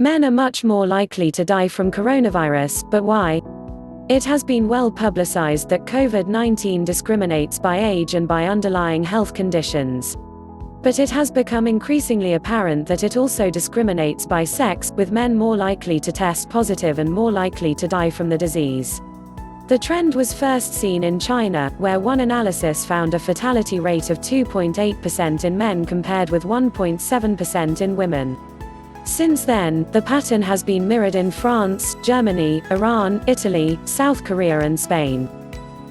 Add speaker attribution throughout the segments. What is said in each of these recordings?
Speaker 1: Men are much more likely to die from coronavirus, but why? It has been well publicized that COVID-19 discriminates by age and by underlying health conditions. But it has become increasingly apparent that it also discriminates by sex, with men more likely to test positive and more likely to die from the disease. The trend was first seen in China, where one analysis found a fatality rate of 2.8% in men compared with 1.7% in women. Since then, the pattern has been mirrored in France, Germany, Iran, Italy, South Korea and Spain.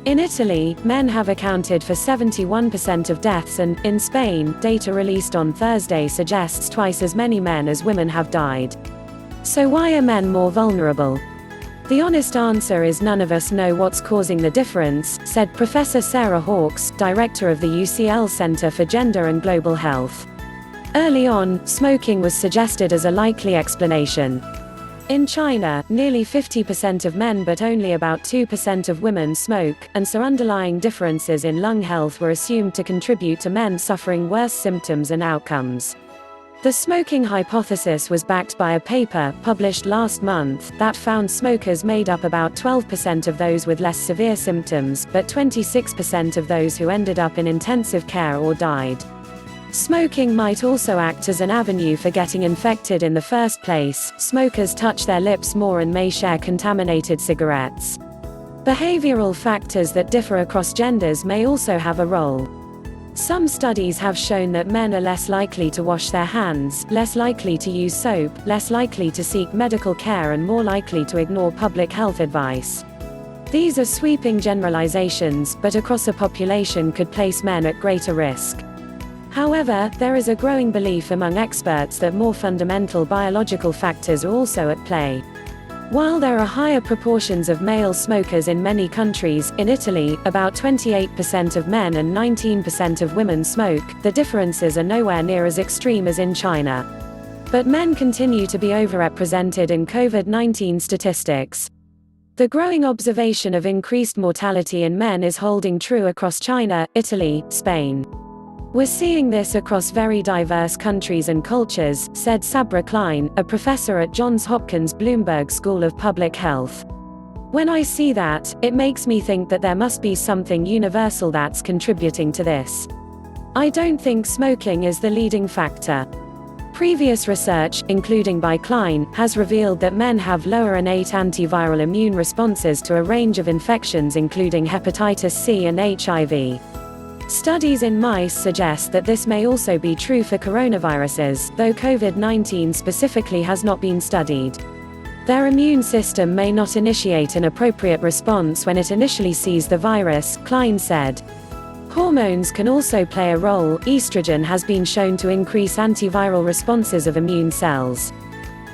Speaker 1: In Italy, men have accounted for 71% of deaths and, in Spain, data released on Thursday suggests twice as many men as women have died. So why are men more vulnerable? The honest answer is none of us know what's causing the difference, said Professor Sarah Hawkes, director of the UCL Centre for Gender and Global Health. Early on, smoking was suggested as a likely explanation. In China, nearly 50% of men but only about 2% of women smoke, and so underlying differences in lung health were assumed to contribute to men suffering worse symptoms and outcomes. The smoking hypothesis was backed by a paper, published last month, that found smokers made up about 12% of those with less severe symptoms, but 26% of those who ended up in intensive care or died. Smoking might also act as an avenue for getting infected in the first place. Smokers touch their lips more and may share contaminated cigarettes. Behavioral factors that differ across genders may also have a role. Some studies have shown that men are less likely to wash their hands, less likely to use soap, less likely to seek medical care and more likely to ignore public health advice. These are sweeping generalizations, but across a population could place men at greater risk. However, there is a growing belief among experts that more fundamental biological factors are also at play. While there are higher proportions of male smokers in many countries, in Italy, about 28% of men and 19% of women smoke, the differences are nowhere near as extreme as in China. But men continue to be overrepresented in COVID-19 statistics. The growing observation of increased mortality in men is holding true across China, Italy, Spain. We're seeing this across very diverse countries and cultures, said Sabra Klein, a professor at Johns Hopkins Bloomberg School of Public Health. When I see that, it makes me think that there must be something universal that's contributing to this. I don't think smoking is the leading factor. Previous research, including by Klein, has revealed that men have lower innate antiviral immune responses to a range of infections including hepatitis C and HIV. Studies in mice suggest that this may also be true for coronaviruses, though COVID-19 specifically has not been studied. Their immune system may not initiate an appropriate response when it initially sees the virus, Klein said. Hormones can also play a role. Estrogen has been shown to increase antiviral responses of immune cells.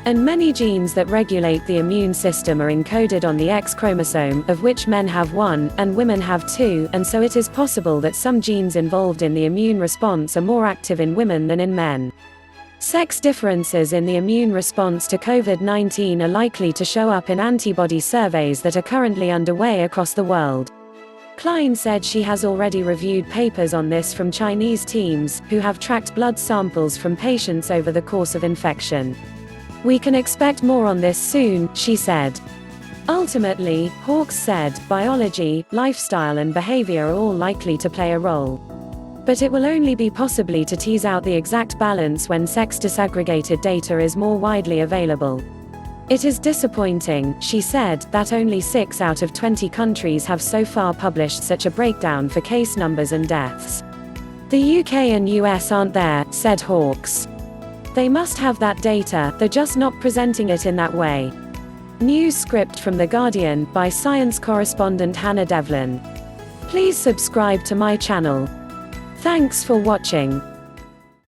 Speaker 1: And many genes that regulate the immune system are encoded on the X chromosome, of which men have 1, and women have 2, and so it is possible that some genes involved in the immune response are more active in women than in men. Sex differences in the immune response to COVID-19 are likely to show up in antibody surveys that are currently underway across the world. Klein said she has already reviewed papers on this from Chinese teams, who have tracked blood samples from patients over the course of infection. We can expect more on this soon, she said. Ultimately, Hawkes said, biology, lifestyle and behavior are all likely to play a role. But it will only be possible to tease out the exact balance when sex disaggregated data is more widely available. It is disappointing, she said, that only 6 out of 20 countries have so far published such a breakdown for case numbers and deaths. The UK and US aren't there, said Hawkes. They must have that data, they're just not presenting it in that way. News script from The Guardian, by science correspondent Hannah Devlin. Please subscribe to my channel. Thanks for watching.